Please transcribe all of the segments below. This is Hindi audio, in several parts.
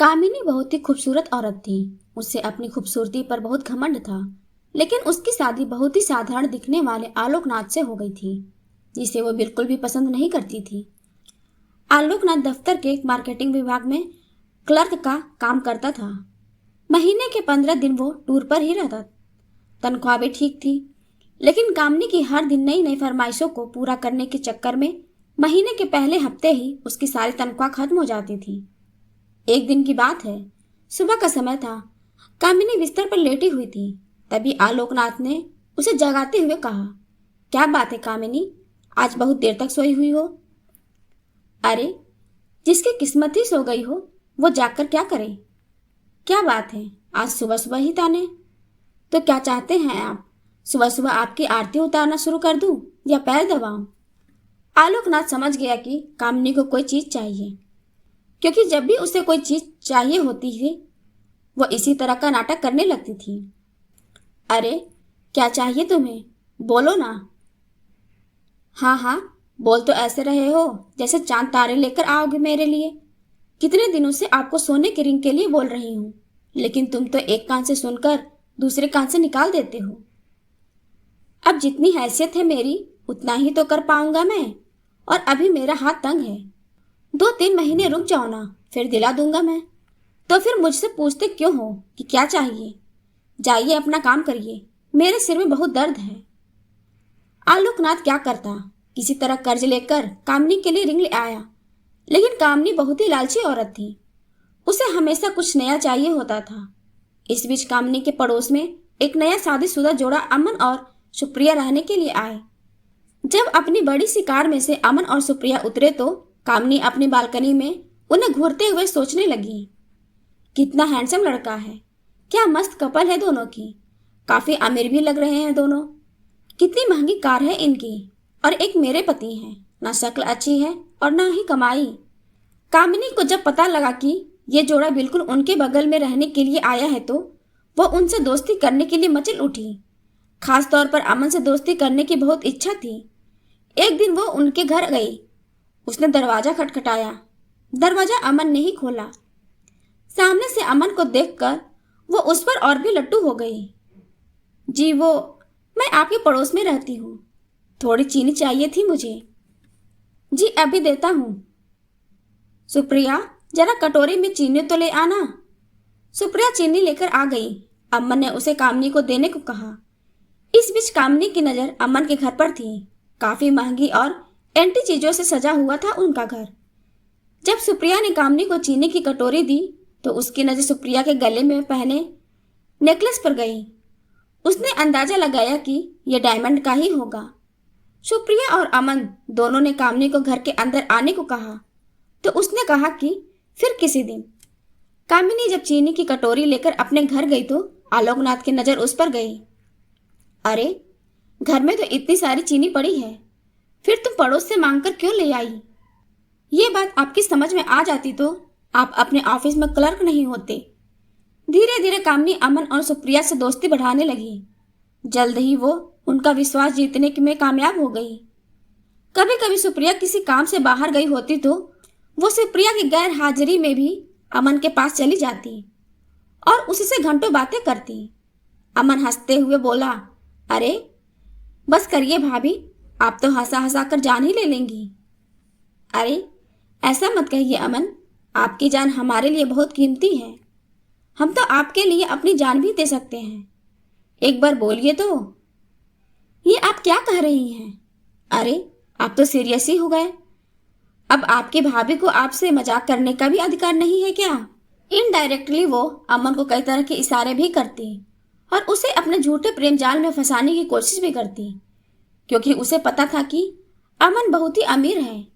कामिनी बहुत ही खूबसूरत औरत थी। उसे अपनी खूबसूरती पर बहुत घमंड था, लेकिन उसकी शादी बहुत ही साधारण दिखने वाले आलोकनाथ से हो गई थी, जिसे वो बिल्कुल भी पसंद नहीं करती थी। आलोकनाथ दफ्तर के मार्केटिंग विभाग में क्लर्क का काम करता था। महीने के 15 दिन वो टूर पर ही रहता। तनख्वाह भी ठीक थी, लेकिन कामनी की हर दिन नई नई फरमाइशों को पूरा करने के चक्कर में महीने के पहले हफ्ते ही उसकी सारी तनख्वाह खत्म हो जाती थी। एक दिन की बात है, सुबह का समय था। कामिनी बिस्तर पर लेटी हुई थी। तभी आलोकनाथ ने उसे जगाते हुए कहा, क्या बात है कामिनी, आज बहुत देर तक सोई हुई हो? अरे, जिसकी किस्मत ही सो गई हो वो जागकर क्या करे? क्या बात है, आज सुबह सुबह ही ताने? तो क्या चाहते हैं आप, सुबह सुबह आपकी आरती उतारना शुरू कर दूं या पैर दबाऊं? आलोकनाथ समझ गया कि कामिनी को कोई चीज चाहिए, क्योंकि जब भी उसे कोई चीज चाहिए होती थी वो इसी तरह का नाटक करने लगती थी। अरे, क्या चाहिए तुम्हें, बोलो ना। हाँ हाँ, बोल तो ऐसे रहे हो जैसे चांद तारे लेकर आओगे मेरे लिए। कितने दिनों से आपको सोने की रिंग के लिए बोल रही हूँ, लेकिन तुम तो एक कान से सुनकर दूसरे कान से निकाल देते हो। अब जितनी हैसियत है मेरी उतना ही तो कर पाऊंगा मैं, और अभी मेरा हाथ तंग है। 2-3 महीने रुक जाओ ना, फिर दिला दूंगा मैं। तो फिर मुझसे पूछते क्यों हो कि क्या चाहिए? जाइए अपना काम करिए, मेरे सिर में बहुत दर्द है। आलोकनाथ क्या करता, किसी तरह कर्ज लेकर कामनी के लिए रिंग ले आया, लेकिन कामनी बहुत ही लालची औरत थी। उसे हमेशा कुछ नया चाहिए होता था। इस बीच कामनी के पड़ोस में एक नया शादीशुदा जोड़ा अमन और सुप्रिया रहने के लिए आए। जब अपनी बड़ी सी कार में से अमन और सुप्रिया उतरे तो कामनी अपनी बालकनी में उन्हें घूरते हुए सोचने लगी, कितना हैंडसम लड़का है, क्या मस्त कपल है दोनों की, काफी अमीर भी लग रहे हैं दोनों। कितनी महंगी कार है इनकी, और एक मेरे पति हैं, ना शक्ल अच्छी है और ना ही कमाई। कामिनी को जब पता लगा कि ये जोड़ा बिल्कुल उनके बगल में रहने के लिए आया है तो वो उनसे दोस्ती करने के लिए मचल उठी। खास तौर पर अमन से दोस्ती करने की बहुत इच्छा थी। एक दिन वो उनके घर गई। उसने दरवाजा खटखटाया। दरवाजा अमन ने ही खोला। सामने से अमन को देखकर वो उस पर और भी लट्टू हो गई। जी, वो मैं आपके पड़ोस में रहती हूँ, थोड़ी चीनी चाहिए थी मुझे। जी, अभी देता हूँ। सुप्रिया, जरा कटोरी में चीनी तो ले आना। सुप्रिया चीनी लेकर आ गई। अमन ने उसे कामनी को देने को कहा। इस बीच कामनी की नजर अमन के घर पर थी। काफी महंगी और एंटी चीजों से सजा हुआ था उनका घर। जब सुप्रिया ने कामनी को चीनी की कटोरी दी तो उसकी नजर सुप्रिया के गले में पहने नेकलेस पर गई। उसने अंदाजा लगाया कि यह डायमंड का ही होगा। सुप्रिया और अमन दोनों ने कामनी को घर के अंदर आने को कहा तो उसने कहा कि फिर किसी दिन। कामिनी जब चीनी की कटोरी लेकर अपने घर गई तो आलोकनाथ की नजर उस पर गई। अरे, घर में तो इतनी सारी चीनी पड़ी है, फिर तुम पड़ोस से मांगकर क्यों ले आई? ये बात आपकी समझ में आ जाती तो आप अपने ऑफिस में क्लर्क नहीं होते। धीरे धीरे कामनी अमन और सुप्रिया से दोस्ती बढ़ाने लगी। जल्द ही वो उनका विश्वास जीतने में कामयाब हो गई। कभी कभी सुप्रिया किसी काम से बाहर गई होती तो वो सुप्रिया की गैर हाजिरी में भी अमन के पास चली जाती और उससे घंटों बातें करती। अमन हंसते हुए बोला, अरे बस करिए भाभी, आप तो हंसा हंसा कर जान ही ले लेंगी। अरे, ऐसा मत कहिए अमन, आपकी जान हमारे लिए बहुत कीमती है। हम तो आपके लिए अपनी जान भी दे सकते हैं। एक बार बोलिए तो। ये आप क्या कह रही हैं? अरे, आप तो सीरियस ही हो गए। अब आपकी भाभी को आपसे मजाक करने का भी अधिकार नहीं है क्या? इनडायरेक्टली वो अमन को कई तरह के इशारे भी करती और उसे अपने झूठे प्रेम जाल में फंसाने की कोशिश भी करती, क्योंकि उसे पता था कि अमन बहुत ही अमीर है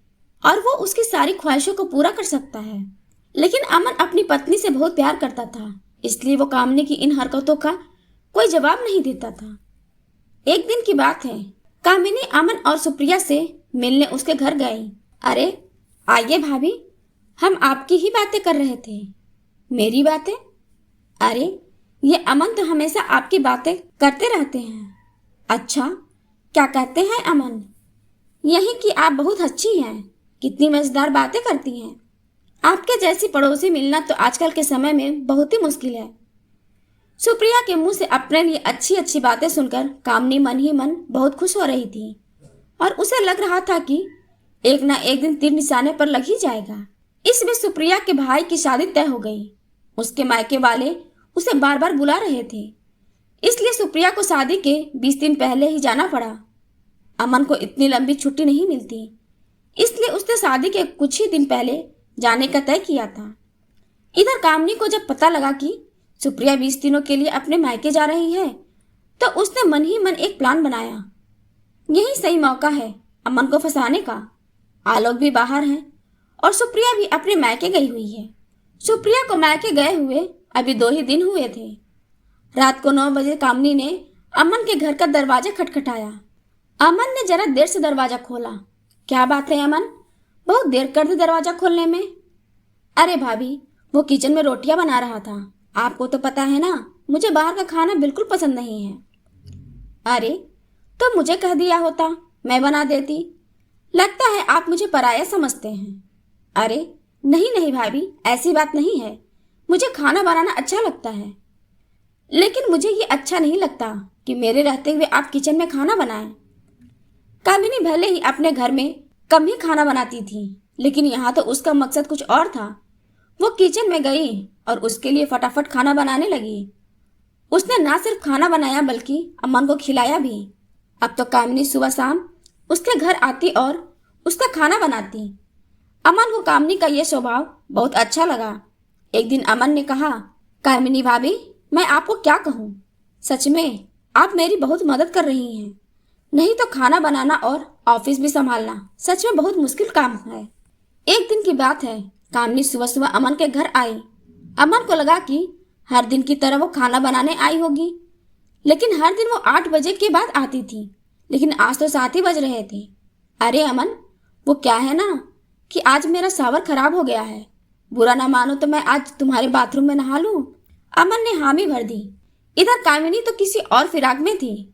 और वो उसकी सारी ख्वाहिशों को पूरा कर सकता है। लेकिन अमन अपनी पत्नी से बहुत प्यार करता था, इसलिए वो कामनी की इन हरकतों का कोई जवाब नहीं देता था। एक दिन की बात है, कामिनी अमन और सुप्रिया से मिलने उसके घर गई। अरे आइए भाभी, हम आपकी ही बातें कर रहे थे। मेरी बातें? अरे, ये अमन तो हमेशा आपकी बातें करते रहते हैं। अच्छा, क्या कहते हैं अमन? यही कि आप बहुत अच्छी हैं, कितनी मजेदार बातें करती हैं। आपके जैसी पड़ोसी मिलना तो आजकल के समय में बहुत ही मुश्किल है। सुप्रिया के मुंह से अपने लिए अच्छी अच्छी बातें सुनकर कामनी मन ही मन बहुत खुश हो रही थी और उसे लग रहा था कि एक ना एक दिन तीर निशाने पर लग ही जाएगा। इसमें सुप्रिया के भाई की शादी तय हो गई। उसके मायके वाले उसे बार बार बुला रहे थे, इसलिए सुप्रिया को शादी के 20 दिन पहले ही जाना पड़ा। अमन को इतनी लंबी छुट्टी नहीं मिलती, इसलिए उसने शादी के कुछ ही दिन पहले जाने का तय किया था। इधर कामनी को जब पता लगा कि सुप्रिया 20 दिनों के लिए अपने मायके जा रही है, तो उसने मन ही मन एक प्लान बनाया। यही सही मौका है अमन को फंसाने का। आलोक भी बाहर है और सुप्रिया भी अपने मायके गई हुई है। सुप्रिया को मायके गए हुए अभी 2 ही दिन हुए थे। रात को 9 बजे कामनी ने अमन के घर का दरवाजा खटखटाया। अमन ने जरा देर से दरवाजा खोला। क्या बात है अमन, बहुत देर कर दी दरवाजा खोलने में। अरे भाभी, वो किचन में रोटियां बना रहा था। आपको तो पता है ना, मुझे बाहर का खाना बिल्कुल पसंद नहीं है। अरे, तो मुझे कह दिया होता, मैं बना देती। लगता है आप मुझे पराया समझते हैं। अरे नहीं नहीं भाभी, ऐसी बात नहीं है। मुझे खाना बनाना अच्छा लगता है, लेकिन मुझे ये अच्छा नहीं लगता कि मेरे रहते हुए आप किचन में खाना बनाएं। कामिनी भले ही अपने घर में कम ही खाना बनाती थी, लेकिन यहाँ तो उसका मकसद कुछ और था। वो किचन में गई और उसके लिए फटाफट खाना बनाने लगी। उसने ना सिर्फ खाना बनाया बल्कि अमन को खिलाया भी। अब तो कामिनी सुबह शाम उसके घर आती और उसका खाना बनाती। अमन को कामिनी का यह स्वभाव बहुत अच्छा लगा। एक दिन अमन ने कहा, कामिनी भाभी, मैं आपको क्या कहूँ, सच में आप मेरी बहुत मदद कर रही हैं। नहीं तो खाना बनाना और ऑफिस भी संभालना सच में बहुत मुश्किल काम है। एक दिन की बात है, कामिनी सुबह सुबह अमन के घर आई। अमन को लगा कि हर दिन की तरह वो खाना बनाने आई होगी, लेकिन हर दिन वो 8 बजे के बाद आती थी, लेकिन आज तो 7 ही बज रहे थे। अरे अमन, वो क्या है ना कि आज मेरा शावर खराब हो गया है। बुरा ना मानो तो मैं आज तुम्हारे बाथरूम में नहा लूं। अमन ने हामी भर दी। इधर कामिनी तो किसी और फिराक में थी।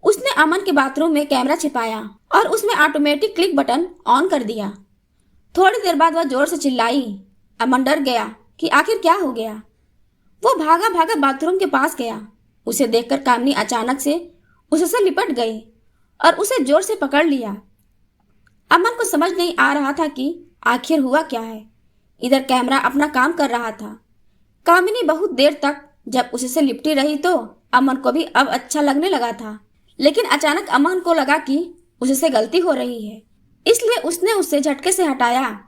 उसने अमन के बाथरूम में कैमरा छिपाया और उसमें ऑटोमेटिक क्लिक बटन ऑन कर दिया। थोड़ी देर बाद वह जोर से चिल्लाई। अमन डर गया कि आखिर क्या हो गया। वो भागा भागा बाथरूम के पास गया। उसे देखकर कामिनी अचानक से उससे लिपट गई और उसे जोर से पकड़ लिया। अमन को समझ नहीं आ रहा था कि आखिर हुआ क्या है। इधर कैमरा अपना काम कर रहा था। कामिनी बहुत देर तक जब उससे लिपटी रही तो अमन को भी अब अच्छा लगने लगा था, लेकिन अचानक अमन को लगा कि उससे गलती हो रही है, इसलिए उसने उसे झटके से हटाया।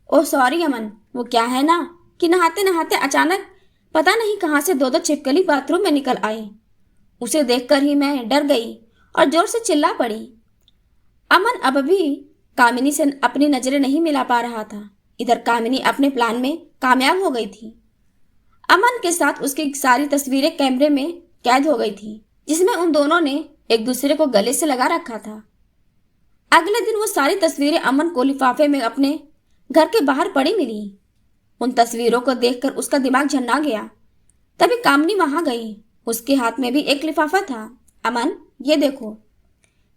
ओह सॉरी अमन, वो क्या है ना कि नहाते नहाते अचानक पता नहीं कहाँ से 2 छिपकली बाथरूम में निकल आई। उसे देखकर ही मैं डर गई और जोर से चिल्ला पड़ी। अमन अब भी कामिनी से अपनी नजरें नहीं मिला पा रहा था। इधर कामिनी अपने प्लान में कामयाब हो गई थी। अमन के साथ उसकी सारी तस्वीरें कैमरे में कैद हो गई थी, जिसमें उन दोनों ने एक दूसरे को गले से लगा रखा था। अगले दिन वो सारी तस्वीरें अमन को लिफाफे में अपने घर के बाहर पड़ी मिली। उन तस्वीरों को देखकर उसका दिमाग झन्ना गया। तभी कामिनी वहां गई। उसके हाथ में भी एक लिफाफा था। अमन, ये देखो,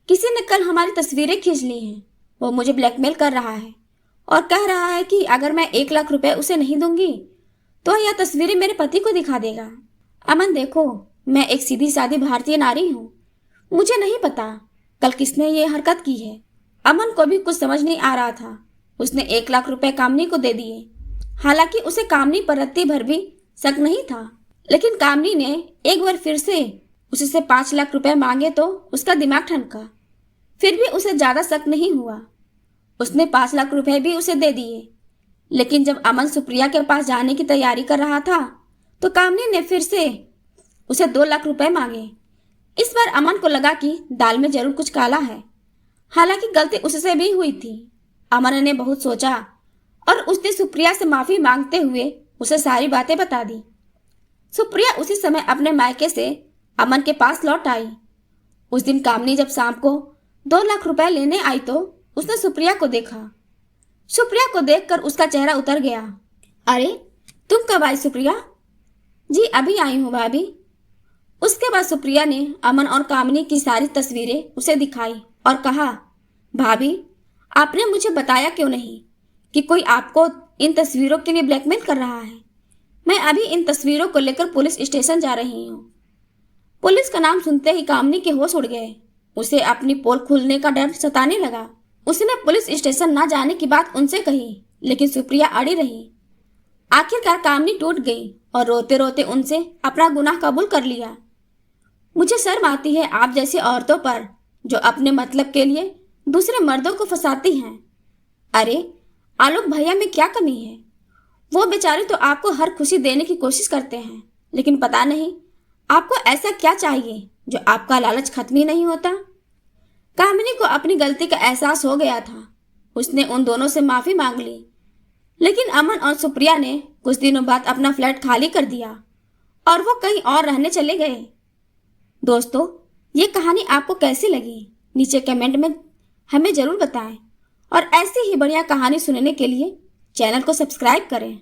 किसी ने कल हमारी तस्वीरें खींच ली हैं। वो मुझे ब्लैकमेल कर रहा है और कह रहा है कि अगर मैं 1 लाख रुपए उसे नहीं दूंगी तो यह तस्वीरें मेरे पति को दिखा देगा। अमन देखो, मैं एक सीधी सादी भारतीय नारी हूँ। मुझे नहीं पता कल किसने ये हरकत की है। अमन को भी कुछ समझ नहीं आ रहा था। उसने 1 लाख रुपए कामिनी को दे दिए। हालांकि उसे कामिनी पर रत्ती भर भी शक नहीं था, लेकिन कामिनी ने एक बार फिर से उससे 5 लाख रुपए मांगे तो उसका दिमाग ठनका। फिर भी उसे ज्यादा शक नहीं हुआ। उसने 5 लाख रुपए भी उसे दे दिए। लेकिन जब अमन सुप्रिया के पास जाने की तैयारी कर रहा था तो कामिनी ने फिर से उसे 2 लाख रुपए मांगे। इस बार अमन को लगा कि दाल में जरूर कुछ काला है। हालांकि गलती उससे भी हुई थी। अमन ने बहुत सोचा और उसने सुप्रिया से माफी मांगते हुए उसे सारी बातें बता दी। सुप्रिया उसी समय अपने मायके से अमन के पास लौट आई। उस दिन कामिनी जब शाम को 2 लाख रुपए लेने आई तो उसने सुप्रिया को देखा। सुप्रिया को देखकर उसका चेहरा उतर गया। अरे, तुम कब आई सुप्रिया? जी अभी आई हूँ भाभी। उसके बाद सुप्रिया ने अमन और कामिनी की सारी तस्वीरें उसे दिखाई और कहा, भाभी, आपने मुझे बताया क्यों नहीं कि कोई आपको इन तस्वीरों के लिए ब्लैकमेल कर रहा है। मैं अभी इन तस्वीरों को लेकर पुलिस स्टेशन जा रही हूँ। पुलिस का नाम सुनते ही कामनी के होश उड़ गए। उसे अपनी पोल खुलने का डर सताने लगा। उसने पुलिस स्टेशन ना जाने की बात उनसे कही, लेकिन सुप्रिया अड़ी रही। आखिरकार कामनी टूट गई और रोते रोते उनसे अपना गुनाह कबूल कर लिया। मुझे शर्म आती है आप जैसी औरतों पर, जो अपने मतलब के लिए दूसरे मर्दों को फंसाती हैं। अरे आलोक भैया में क्या कमी है? वो बेचारे तो आपको हर खुशी देने की कोशिश करते हैं, लेकिन पता नहीं आपको ऐसा क्या चाहिए जो आपका लालच खत्म ही नहीं होता। कामिनी को अपनी गलती का एहसास हो गया था। उसने उन दोनों से माफी मांग ली, लेकिन अमन और सुप्रिया ने कुछ दिनों बाद अपना फ्लैट खाली कर दिया और वो कहीं और रहने चले गए। दोस्तों, ये कहानी आपको कैसी लगी नीचे कमेंट में हमें जरूर बताएं और ऐसी ही बढ़िया कहानी सुनने के लिए चैनल को सब्सक्राइब करें।